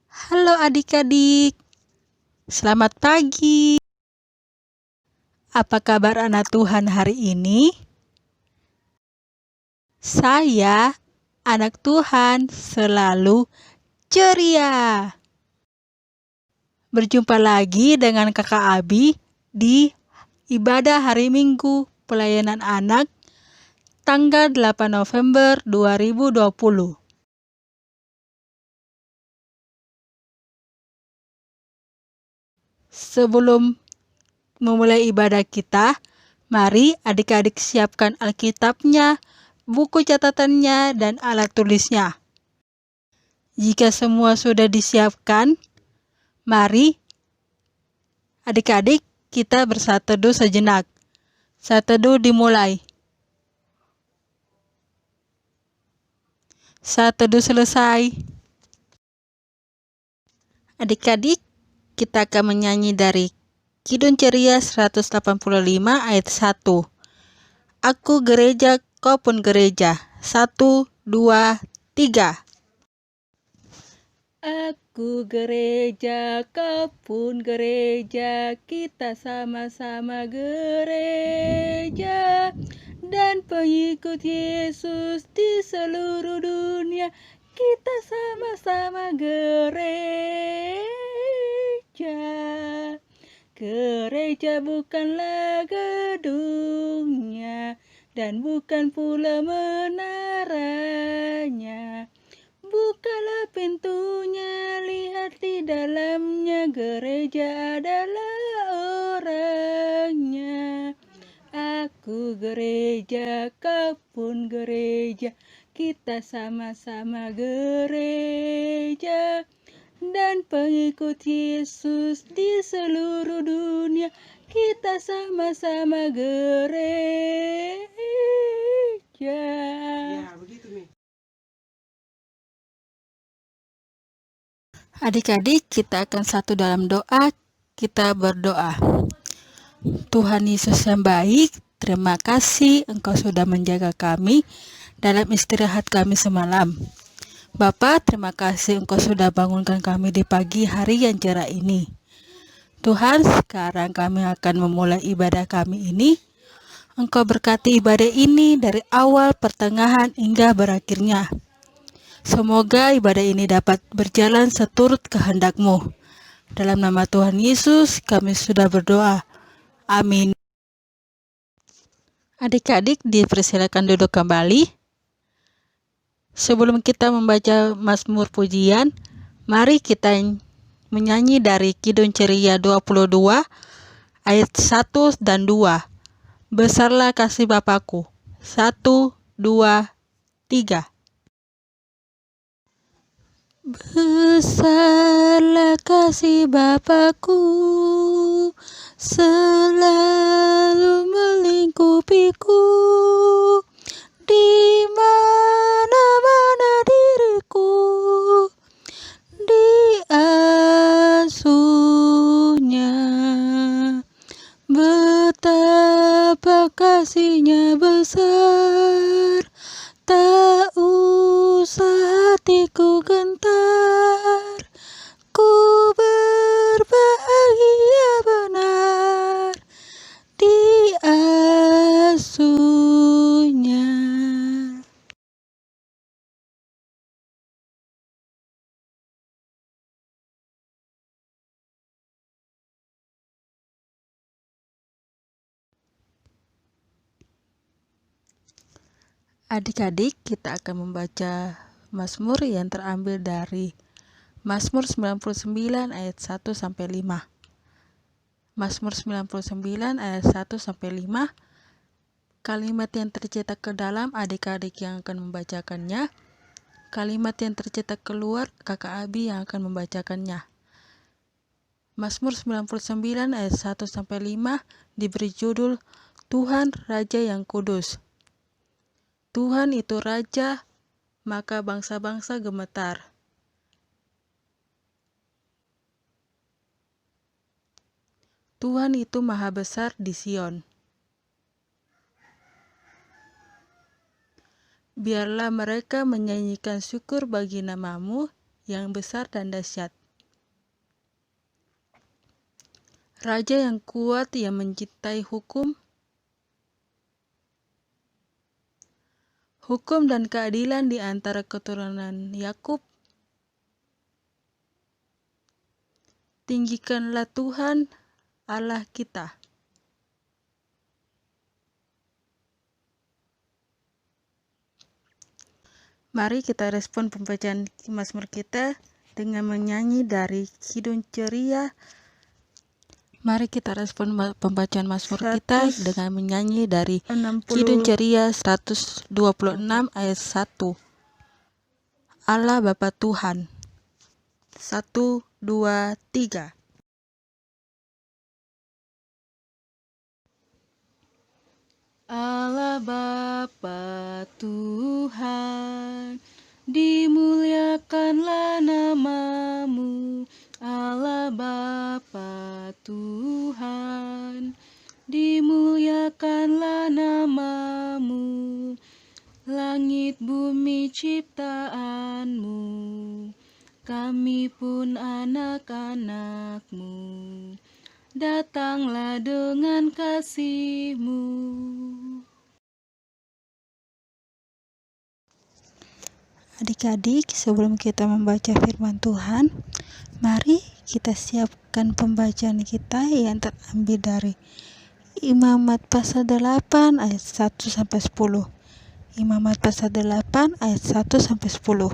Halo adik-adik, selamat pagi. Apa kabar anak Tuhan hari ini? Saya, anak Tuhan, selalu ceria. Berjumpa lagi dengan Kakak Abi di ibadah hari Minggu pelayanan anak tanggal 8 November 2020. Sebelum memulai ibadah kita, mari adik-adik siapkan Alkitabnya, buku catatannya, dan alat tulisnya. Jika semua sudah disiapkan, mari adik-adik kita bersatu teduh sejenak. Saat teduh dimulai. Saat teduh selesai, adik-adik kita akan menyanyi dari Kidung Ceria 185 ayat 1. Aku gereja, kau pun gereja. 1, 2, 3. Aku gereja, kau pun gereja, kita sama-sama gereja. Dan pengikut Yesus di seluruh dunia, kita sama-sama gereja. Gereja bukanlah gedungnya, dan bukan pula menaranya. Bukalah pintunya, lihat di dalamnya, gereja adalah orangnya. Aku gereja, kau pun gereja, kita sama-sama gereja. Dan pengikut Yesus di seluruh dunia, kita sama-sama gereja. Adik-adik, kita akan satu dalam doa. Kita berdoa. Tuhan Yesus yang baik, terima kasih Engkau sudah menjaga kami dalam istirahat kami semalam. Bapa, terima kasih Engkau sudah bangunkan kami di pagi hari yang cerah ini. Tuhan, sekarang kami akan memulai ibadah kami ini. Engkau berkati ibadah ini dari awal, pertengahan, hingga berakhirnya. Semoga ibadah ini dapat berjalan seturut kehendak-Mu. Dalam nama Tuhan Yesus, kami sudah berdoa. Amin. Adik-adik, dipersilakan duduk kembali. Sebelum kita membaca Mazmur pujian, mari kita menyanyi dari Kidung Ceria 22 ayat 1 dan 2. Besarlah kasih Bapakku. 1, 2, 3. Besarlah kasih Bapakku, selalu melingkupiku. Di mana-mana diriku diasuhnya, betapa kasihnya besar, tak usah hatiku gentar, ku berbahagia benar diasuhnya. Adik-adik, kita akan membaca Mazmur yang terambil dari Mazmur 99 ayat 1 sampai 5. Mazmur 99 ayat 1 sampai 5. Kalimat yang tercetak ke dalam adik-adik yang akan membacakannya. Kalimat yang tercetak keluar Kakak Abi yang akan membacakannya. Mazmur 99 ayat 1 sampai 5 diberi judul Tuhan Raja yang Kudus. Tuhan itu Raja, maka bangsa-bangsa gemetar. Tuhan itu maha besar di Sion. Biarlah mereka menyanyikan syukur bagi nama-Mu, yang besar dan dahsyat. Raja yang kuat yang mencintai hukum dan keadilan di antara keturunan Yakub. Tinggikanlah Tuhan Allah kita. Mari kita respon pembacaan Mazmur kita dengan menyanyi dari Kidung Ceria. Mari kita respon pembacaan Mazmur kita dengan menyanyi dari Kidung Ceria 126 ayat 1. Allah Bapa Tuhan. 1, 2, 3. Allah Bapa Tuhan, dimuliakanlah nama-Mu. Allah Bapa Tuhan, dimuliakanlah nama-Mu. Langit bumi ciptaan-Mu, kami pun anak-anak-Mu. Datanglah dengan kasih-Mu. Adik-adik, sebelum kita membaca firman Tuhan, mari kita siapkan pembacaan kita yang terambil dari Imamat pasal 8 ayat 1-10. Imamat pasal 8 ayat 1-10.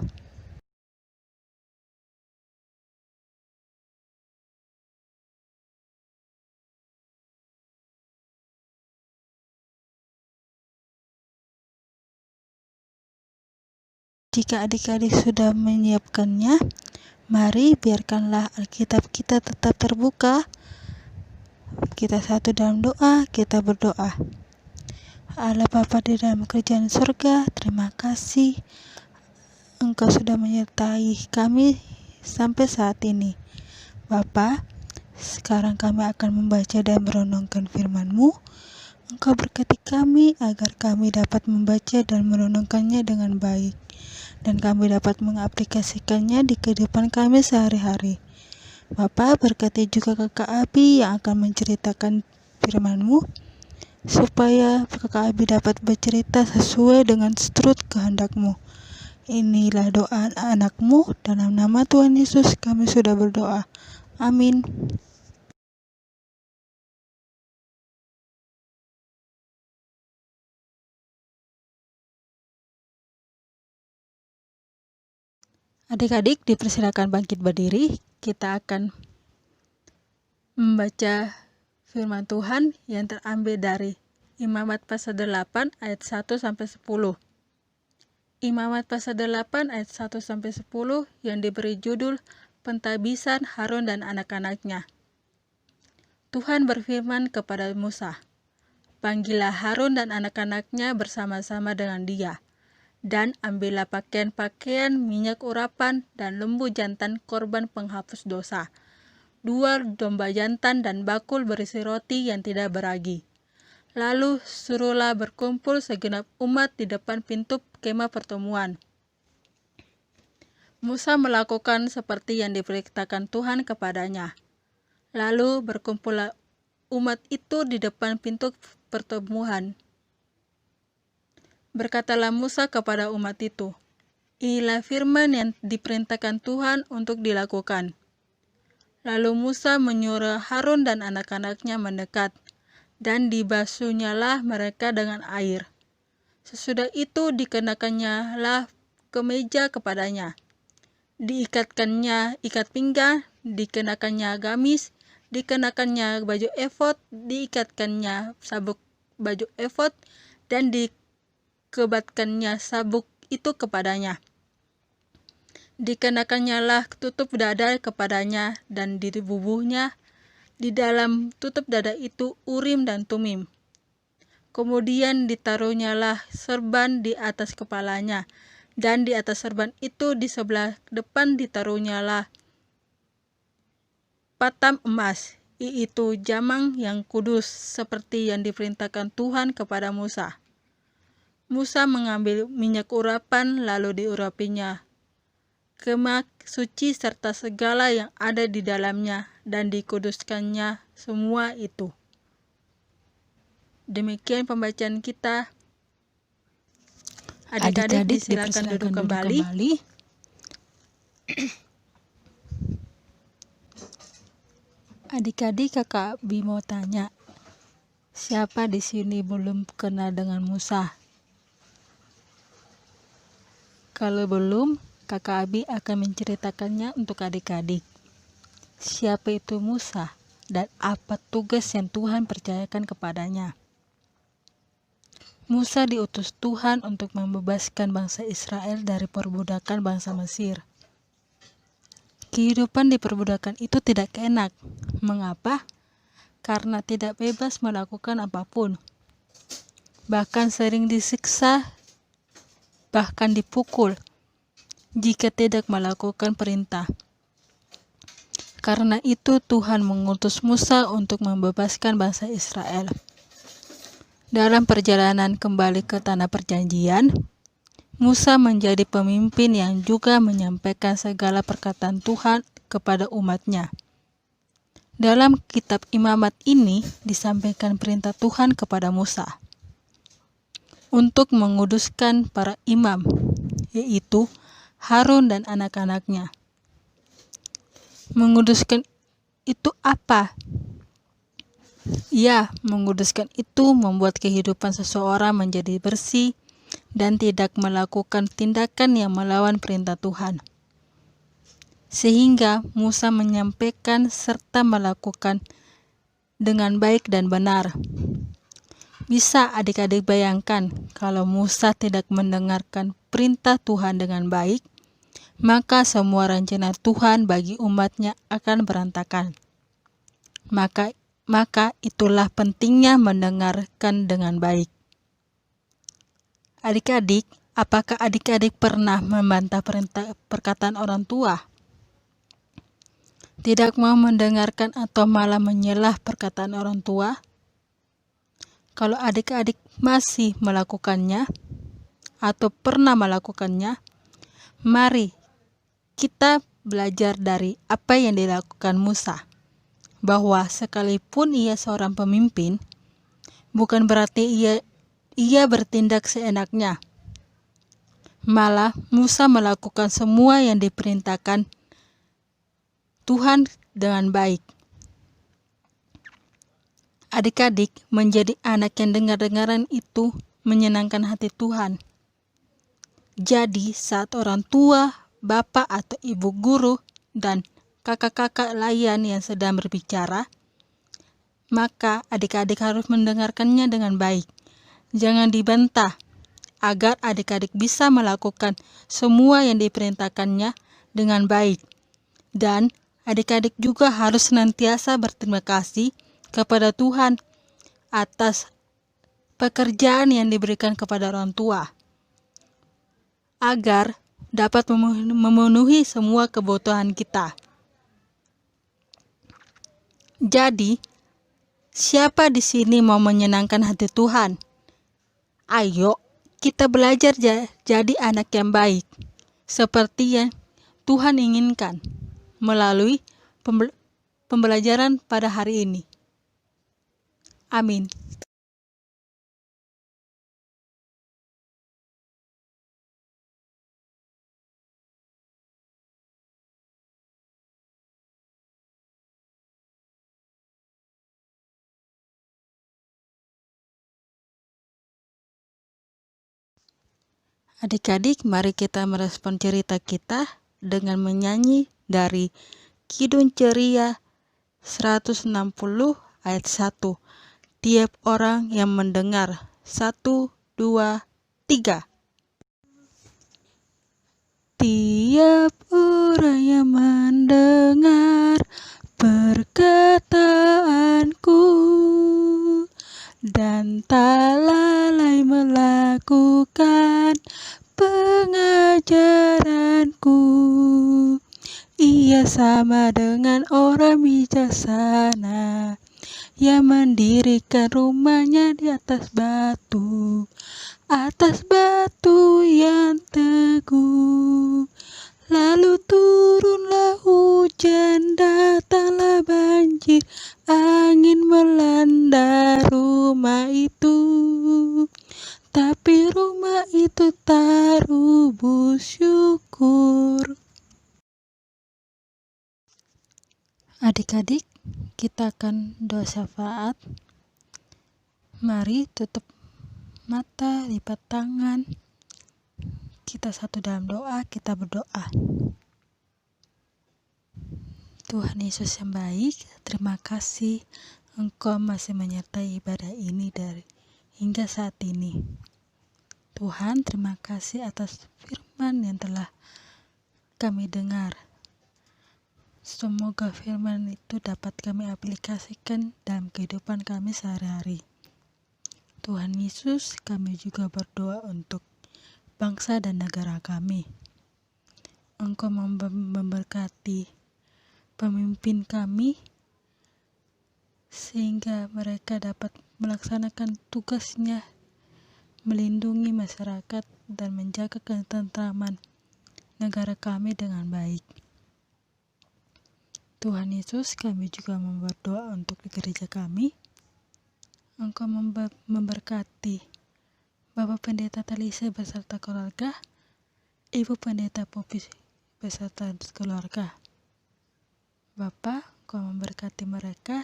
Jika adik-adik sudah menyiapkannya, mari biarkanlah Alkitab kita tetap terbuka. Kita satu dalam doa, kita berdoa. Allah Bapa di dalam kerajaan surga, terima kasih Engkau sudah menyertai kami sampai saat ini. Bapa, sekarang kami akan membaca dan merenungkan firman-Mu. Engkau berkati kami agar kami dapat membaca dan merenungkannya dengan baik, dan kami dapat mengaplikasikannya di kehidupan kami sehari-hari. Bapa, berkati juga Kakak Abi yang akan menceritakan firman-Mu, supaya Kakak Abi dapat bercerita sesuai dengan seturut kehendak-Mu. Inilah doa anak-Mu, dalam nama Tuhan Yesus kami sudah berdoa. Amin. Adik-adik dipersilakan bangkit berdiri. Kita akan membaca firman Tuhan yang terambil dari Imamat pasal 8 ayat 1-10. Imamat pasal 8 ayat 1-10 yang diberi judul Pentabisan Harun dan anak-anaknya. Tuhan berfirman kepada Musa, "Panggillah Harun dan anak-anaknya bersama-sama dengan dia, dan ambillah pakaian-pakaian, minyak urapan, dan lembu jantan korban penghapus dosa, 2 domba jantan dan bakul berisi roti yang tidak beragi. Lalu suruhlah berkumpul segenap umat di depan pintu kemah pertemuan." Musa melakukan seperti yang diperintahkan Tuhan kepadanya. Lalu berkumpullah umat itu di depan pintu pertemuan. Berkatalah Musa kepada umat itu, "Inilah firman yang diperintahkan Tuhan untuk dilakukan." Lalu Musa menyuruh Harun dan anak-anaknya mendekat, dan dibasuhnyalah mereka dengan air. Sesudah itu dikenakannya lah kemeja kepadanya, diikatkannya ikat pinggang, dikenakannya gamis, dikenakannya baju efod, diikatkannya sabuk baju efod, dan dikebatkannya sabuk itu kepadanya. Dikenakannya lah tutup dada kepadanya, dan dibubuhnya di dalam tutup dada itu Urim dan Tumim. Kemudian ditaruhnyalah serban di atas kepalanya, dan di atas serban itu di sebelah depan ditaruhnyalah patam emas, yaitu jamang yang kudus, seperti yang diperintahkan Tuhan kepada Musa. Musa mengambil minyak urapan lalu diurapinya kemah suci serta segala yang ada di dalamnya, dan dikuduskannya semua itu. Demikian pembacaan kita. Adik-adik disilakan duduk kembali. Adik-adik, Kakak Abi mau tanya, siapa di sini belum kenal dengan Musa? Kalau belum, Kakak Abi akan menceritakannya untuk adik-adik. Siapa itu Musa dan apa tugas yang Tuhan percayakan kepadanya? Musa diutus Tuhan untuk membebaskan bangsa Israel dari perbudakan bangsa Mesir. Kehidupan di perbudakan itu tidak enak. Mengapa? Karena tidak bebas melakukan apapun. Bahkan sering disiksa, bahkan dipukul jika tidak melakukan perintah. Karena itu Tuhan mengutus Musa untuk membebaskan bangsa Israel. Dalam perjalanan kembali ke tanah perjanjian, Musa menjadi pemimpin yang juga menyampaikan segala perkataan Tuhan kepada umatnya. Dalam kitab Imamat ini disampaikan perintah Tuhan kepada Musa untuk menguduskan para imam, yaitu Harun dan anak-anaknya. Menguduskan itu apa? Ya, menguduskan itu membuat kehidupan seseorang menjadi bersih dan tidak melakukan tindakan yang melawan perintah Tuhan. Sehingga Musa menyampaikan serta melakukan dengan baik dan benar. Bisa adik-adik bayangkan kalau Musa tidak mendengarkan perintah Tuhan dengan baik, maka semua rencana Tuhan bagi umatnya akan berantakan. Maka itulah pentingnya mendengarkan dengan baik. Adik-adik, apakah adik-adik pernah membantah perkataan orang tua? Tidak mau mendengarkan atau malah menyelah perkataan orang tua? Kalau adik-adik masih melakukannya atau pernah melakukannya, mari kita belajar dari apa yang dilakukan Musa. Bahwa sekalipun ia seorang pemimpin, bukan berarti ia bertindak seenaknya. Malah Musa melakukan semua yang diperintahkan Tuhan dengan baik. Adik-adik, menjadi anak yang dengar-dengaran itu menyenangkan hati Tuhan. Jadi saat orang tua, bapak atau ibu guru, dan kakak-kakak lain yang sedang berbicara, maka adik-adik harus mendengarkannya dengan baik. Jangan dibantah, agar adik-adik bisa melakukan semua yang diperintahkannya dengan baik. Dan adik-adik juga harus senantiasa berterima kasih kepada Tuhan atas pekerjaan yang diberikan kepada orang tua, agar dapat memenuhi semua kebutuhan kita. Jadi, siapa di sini mau menyenangkan hati Tuhan? Ayo, kita belajar jadi anak yang baik, seperti yang Tuhan inginkan melalui pembelajaran pada hari ini. Amin. Adik-adik, mari kita merespon cerita kita dengan menyanyi dari Kidung Ceria 160 ayat 1. Tiap orang yang mendengar. 1, 2, 3. Tiap orang yang mendengar perkataanku dan tak lalai melakukan pengajaranku, ia sama dengan orang bijaksana yang mendirikan rumahnya di atas batu yang teguh. Lalu turunlah hujan, datanglah banjir, angin melanda rumah itu. Tapi rumah itu tak rubuh, syukur. Adik-adik, kita akan doa syafaat. Mari tutup mata, lipat tangan. Kita satu dalam doa, kita berdoa. Tuhan Yesus yang baik, terima kasih Engkau masih menyertai ibadah ini dari hingga saat ini. Tuhan, terima kasih atas firman yang telah kami dengar. Semoga firman itu dapat kami aplikasikan dalam kehidupan kami sehari-hari. Tuhan Yesus, kami juga berdoa untuk bangsa dan negara kami. Engkau memberkati pemimpin kami sehingga mereka dapat melaksanakan tugasnya melindungi masyarakat dan menjaga ketentraman negara kami dengan baik. Tuhan Yesus, kami juga berdoa untuk di gereja kami. Engkau memberkati Bapak Pendeta Talisa beserta keluarga, Ibu Pendeta Popi beserta keluarga. Bapa, Engkau memberkati mereka,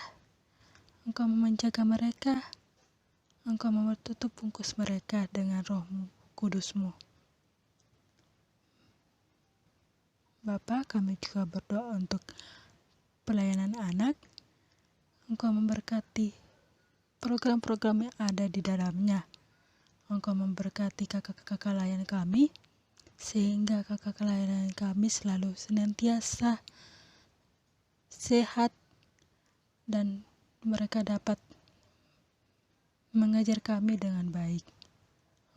Engkau menjaga mereka, Engkau menutup bungkus mereka dengan Roh-Mu, Kudus-Mu. Bapa, kami juga berdoa untuk pelayanan anak. Engkau memberkati program-program yang ada di dalamnya. Engkau memberkati kakak-kakak layan kami, sehingga kakak layan kami selalu senantiasa sehat dan mereka dapat mengajar kami dengan baik.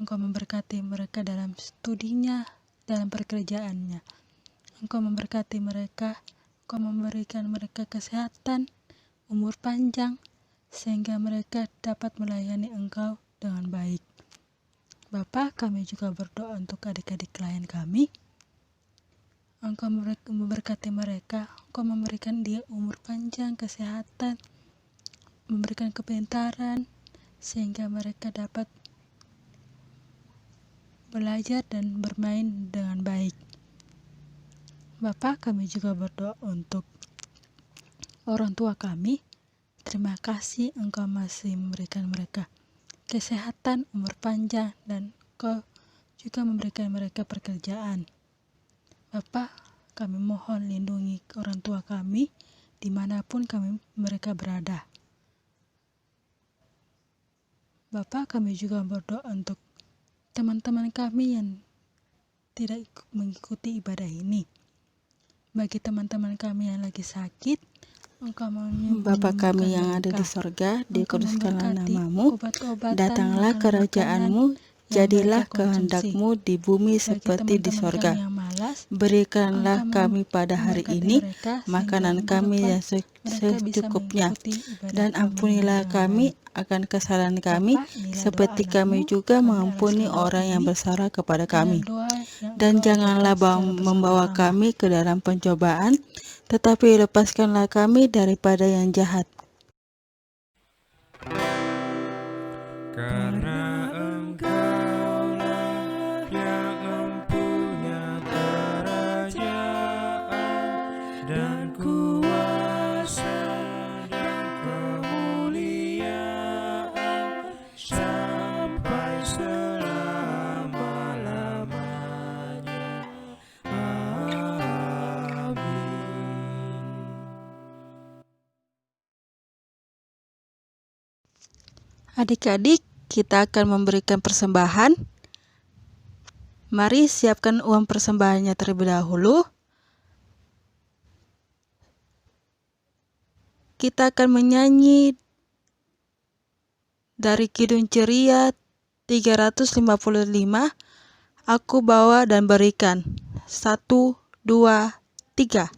Engkau memberkati mereka dalam studinya, dalam pekerjaannya. Engkau memberkati mereka, Engkau memberikan mereka kesehatan, umur panjang, sehingga mereka dapat melayani Engkau dengan baik. Bapa, kami juga berdoa untuk adik-adik klien kami. Engkau memberkati mereka, Engkau memberikan dia umur panjang, kesehatan, memberikan kepintaran, sehingga mereka dapat belajar dan bermain dengan baik. Bapa, kami juga berdoa untuk orang tua kami. Terima kasih Engkau masih memberikan mereka kesehatan, umur panjang, dan Engkau juga memberikan mereka pekerjaan. Bapa, kami mohon lindungi orang tua kami dimanapun mereka berada. Bapa, kami juga berdoa untuk teman-teman kami yang tidak mengikuti ibadah ini. Bagi teman-teman kami yang lagi sakit, Engkau Bapa kami yang ada di sorga, dikuduskanlah namamu, datanglah kerajaanmu, jadilah kehendak-Mu di bumi seperti di sorga. Berikanlah kami pada hari ini makanan kami yang secukupnya, dan ampunilah kami akan kesalahan kami, seperti kami juga mengampuni orang yang bersalah kepada kami. Dan janganlah membawa kami ke dalam pencobaan, tetapi lepaskanlah kami daripada yang jahat. Karena Engkaulah yang empunya kerajaan dan kuasa dan kemuliaan sampai selama-lamanya. Adik-adik, kita akan memberikan persembahan. Mari siapkan uang persembahannya terlebih dahulu. Kita akan menyanyi dari Kidung Ceria 355, Aku bawa dan berikan. 1, 2, 3.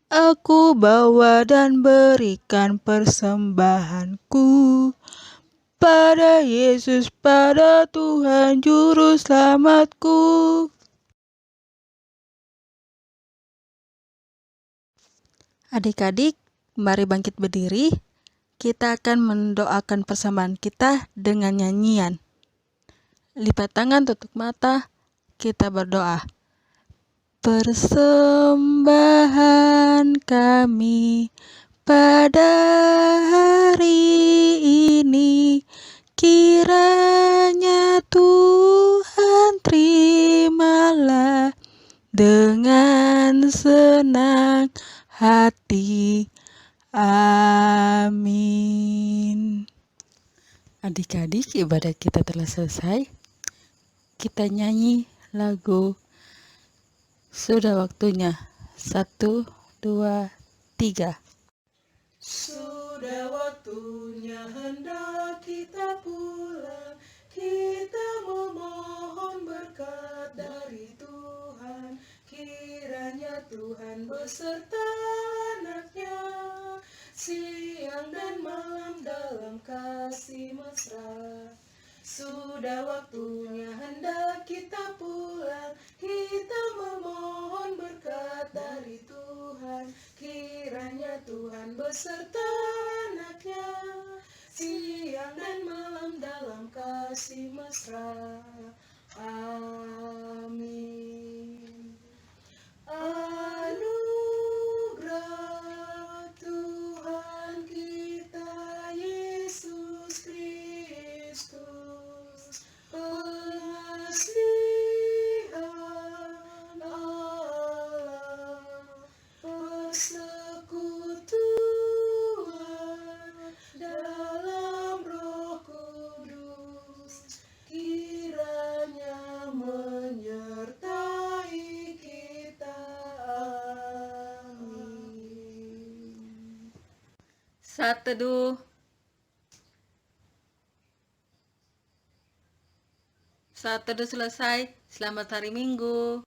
Aku bawa dan berikan persembahanku, pada Yesus, pada Tuhan Juru Selamatku. Adik-adik, mari bangkit berdiri. Kita akan mendoakan persembahan kita dengan nyanyian. Lipat tangan, tutup mata, kita berdoa. Persembahan kami pada hari ini, kiranya Tuhan terimalah dengan senang hati. Amin. Adik-adik, ibadah kita telah selesai. Kita nyanyi lagu Sudah Waktunya. 1, 2, 3. Sudah waktunya hendak kita pulang, kita memohon berkat dari Tuhan. Kiranya Tuhan beserta anaknya, siang dan malam dalam kasih mesra. Sudah waktunya hendak kita pulang, kita memohon berkat dari Tuhan. Kiranya Tuhan beserta anaknya, siang dan malam dalam kasih mesra. Amin. Anugerah Tuhan kita Yesus Kristus, pengasihan Allah, persekutuan dalam Roh Kudus, kiranya menyertai kita. Amin. Saat teduh. Saat teduh selesai. Selamat hari Minggu.